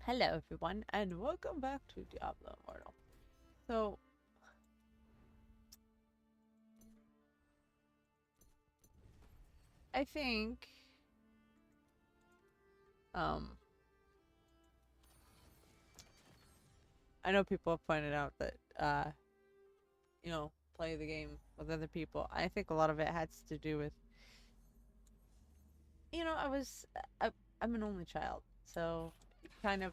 Hello everyone and welcome back to Diablo Immortal. So, I think um I know people have pointed out that play the game with other people. I think a lot of it has to do with I was I'm an only child. So, you kind of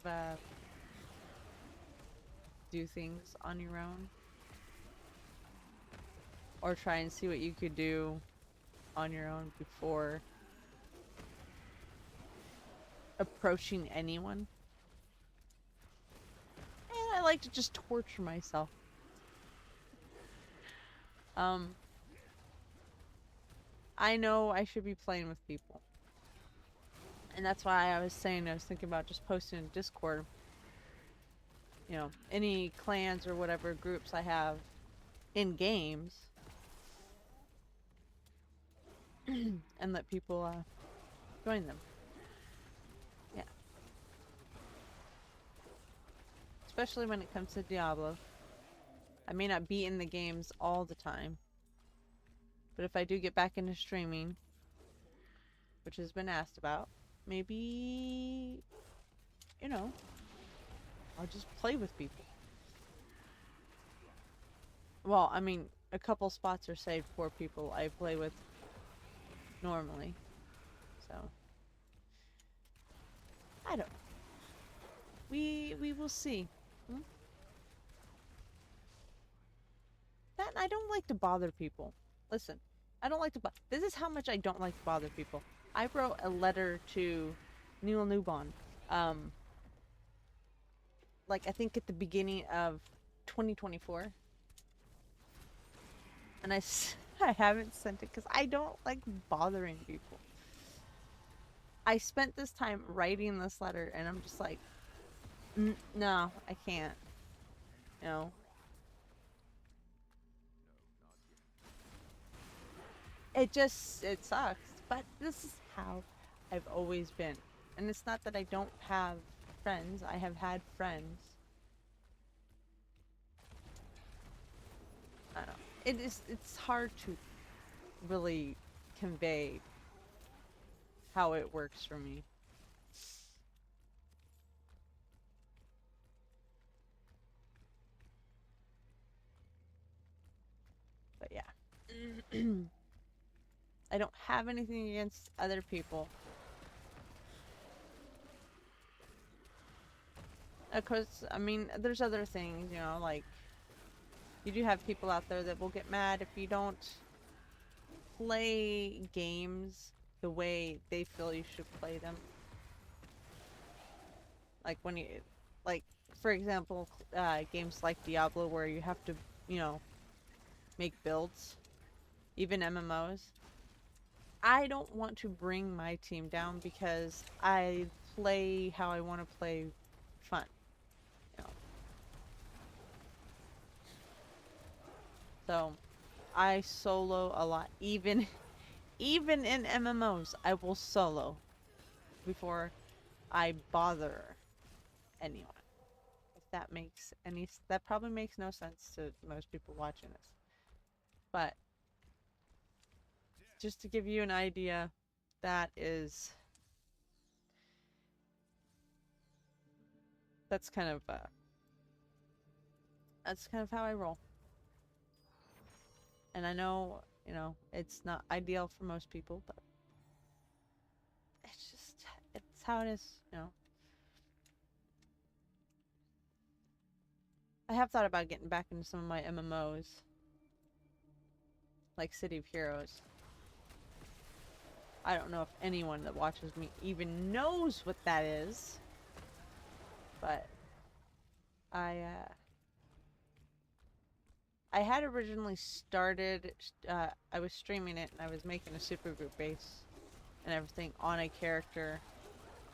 do things on your own or try and see what you could do on your own before approaching anyone. And I like to just torture myself. Um I know I should be playing with people. And that's why I was thinking about just posting in Discord, any clans or whatever groups I have in games and let people join them. Yeah. Especially when it comes to Diablo. I may not be in the games all the time, but if I do get back into streaming, which has been asked about, maybe, you know, I'll just play with people. Well, I mean, a couple spots are saved for people I play with normally. So, I don't know. We will see. Hmm? That I don't like to bother people. Listen, I don't like to. This is how much I don't like to bother people. I wrote a letter to Neil Newbon, um, like I think at the beginning of 2024, and I haven't sent it because I don't like bothering people. I spent this time writing this letter, and I'm just like, no, I can't. No, it sucks. But this is how I've always been. And it's not that I don't have friends. I have had friends. I don't know. It's hard to really convey how it works for me. But yeah. I don't have anything against other people. Of course, I mean, there's other things, like you do have people out there that will get mad if you don't play games the way they feel you should play them. Like when you, like for example, games like Diablo where you have to, you know, make builds, even MMOs. I don't want to bring my team down because I play how I want to play fun. You know? So I solo a lot. Even in MMOs, I will solo before I bother anyone. If that makes any that probably makes no sense to most people watching this. But just to give you an idea, that is that's kind of uh that's kind of how I roll. And I know, it's not ideal for most people, but it's how it is. I have thought about getting back into some of my MMOs, like City of Heroes. I don't know if anyone that watches me even knows what that is, but I uh I had originally started I was streaming it and I was making a supergroup base and everything on a character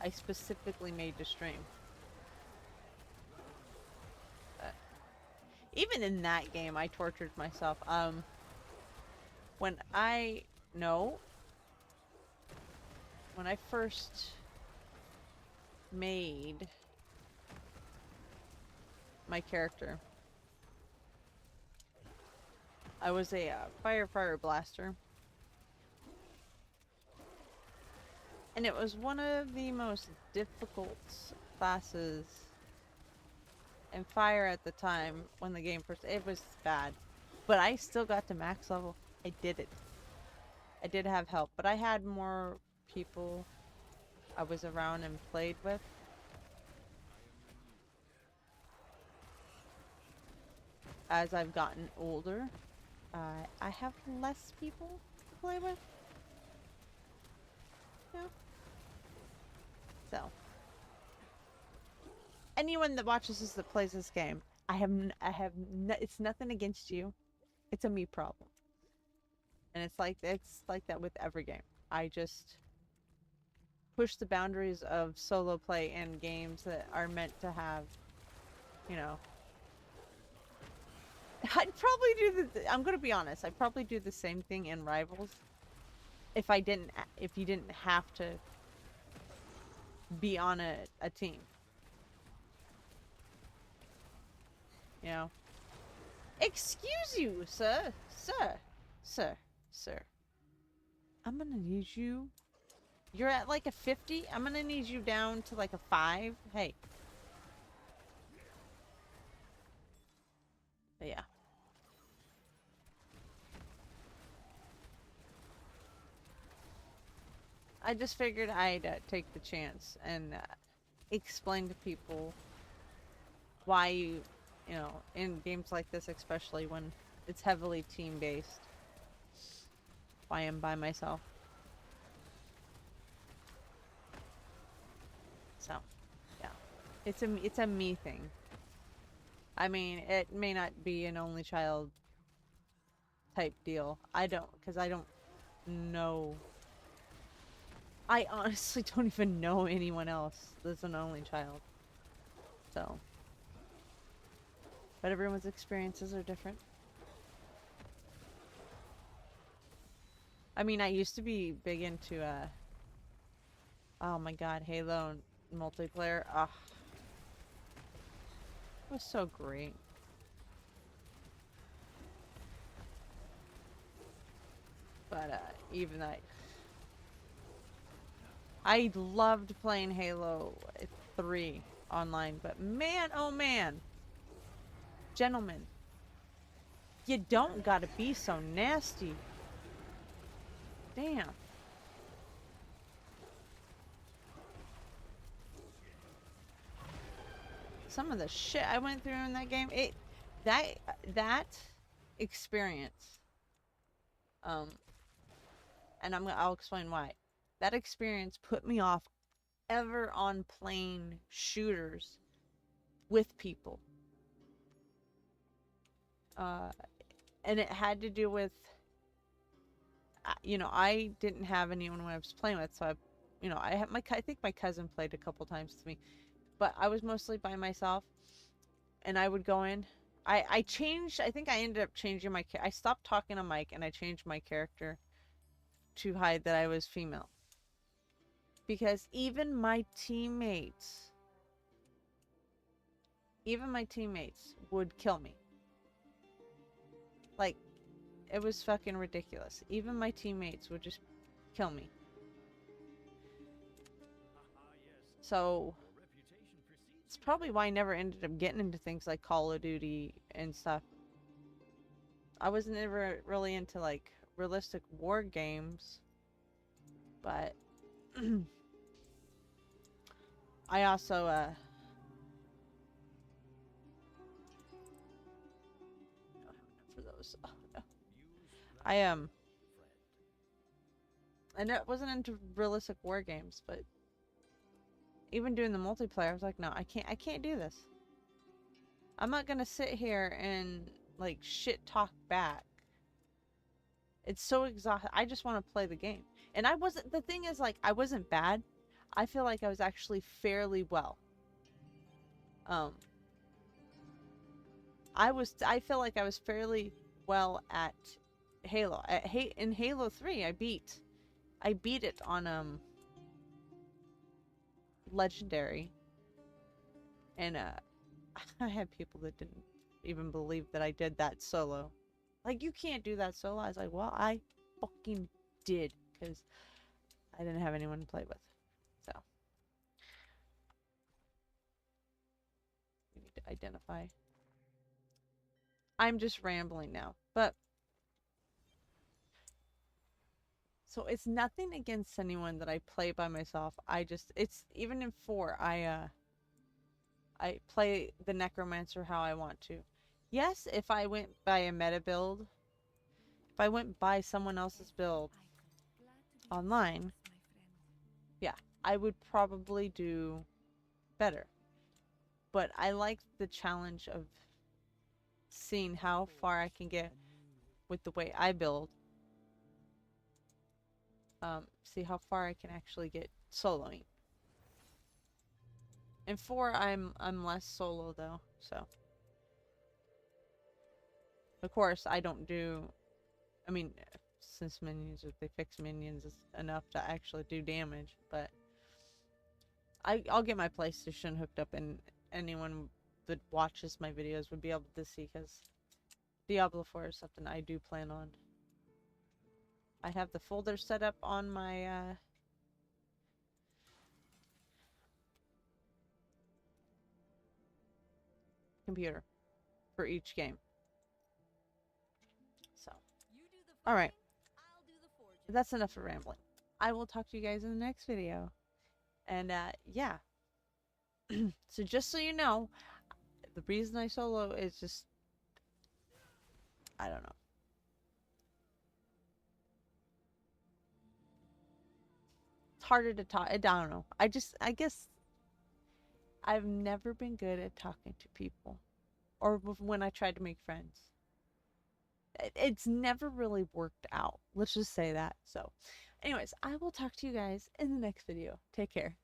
I specifically made to stream. But even in that game I tortured myself. When I no, when I first made my character. I was a firefighter blaster. And it was one of the most difficult classes in fire at the time when the game first. It was bad. But I still got to max level. I did it. I did have help, but I had more people I was around and played with. As I've gotten older, I have less people to play with. Yeah. So, anyone that watches this that plays this game, it's nothing against you. It's a me problem. And it's like that with every game. I just push the boundaries of solo play in games that are meant to have, you know. I'd probably do I'm gonna be honest, I'd probably do the same thing in Rivals if you didn't have to be on a team. You know? Excuse you, sir. Sir. I'm gonna need you. You're at like a 50. I'm gonna need you down to like a 5. Hey. But yeah. I just figured I'd take the chance and explain to people why you know, in games like this, especially when it's heavily team-based, why I'm by myself. So, yeah. It's a me thing. I mean, it may not be an only child type deal. Because I don't know. I honestly don't even know anyone else that's an only child. So. But everyone's experiences are different. I mean, I used to be big into, oh my god, Halo multiplayer. Ah. It was so great. But, even I loved playing Halo 3 online, but man, oh man. Gentlemen, you don't gotta be so nasty. Damn. Some of the shit I went through in that game, that experience, and I'll explain why. That experience put me off ever on playing shooters with people. And it had to do with, you know, I didn't have anyone when I was playing with, so I think my cousin played a couple times with me, but I was mostly by myself, and I would go in. I changed. I think I ended up changing I stopped talking on mic, and I changed my character to hide that I was female. Because even my teammates would kill me. Like, it was fucking ridiculous. Even my teammates would just kill me. So, it's probably why I never ended up getting into things like Call of Duty and stuff. I wasn't ever really into, like, realistic war games. But, I also, for those, oh, no. I wasn't into realistic war games, but even doing the multiplayer, I was like, no, I can't do this. I'm not gonna sit here and, like, shit talk back. It's so exhausting. I just want to play the game. And the thing is, like, I wasn't bad. I feel like I was actually fairly well. I feel like I was fairly well at Halo. In Halo 3, I beat it on, Legendary. And, I had people that didn't even believe that I did that solo. Like, you can't do that solo. I was like, well, I fucking did, because I didn't have anyone to play with. So, we need to identify. I'm just rambling now, but so it's nothing against anyone that I play by myself. It's even in 4, I play the necromancer how I want to. Yes, if I went by a meta build, if I went by someone else's build online, yeah, I would probably do better. But I like the challenge of seeing how far I can get with the way I build. See how far I can actually get soloing. In 4, I'm less solo though, so of course I don't do. I mean, since minions, if they fix minions, is enough to actually do damage. But I'll get my PlayStation hooked up, and anyone that watches my videos would be able to see, because Diablo 4 is something I do plan on. I have the folder set up on my computer for each game. So, all right, that's enough of rambling. I will talk to you guys in the next video. And yeah. So just so you know, the reason I solo is just, I don't know. It's harder to talk. I don't know. I guess I've never been good at talking to people, or when I tried to make friends. It's never really worked out. Let's just say that. So, anyways, I will talk to you guys in the next video. Take care.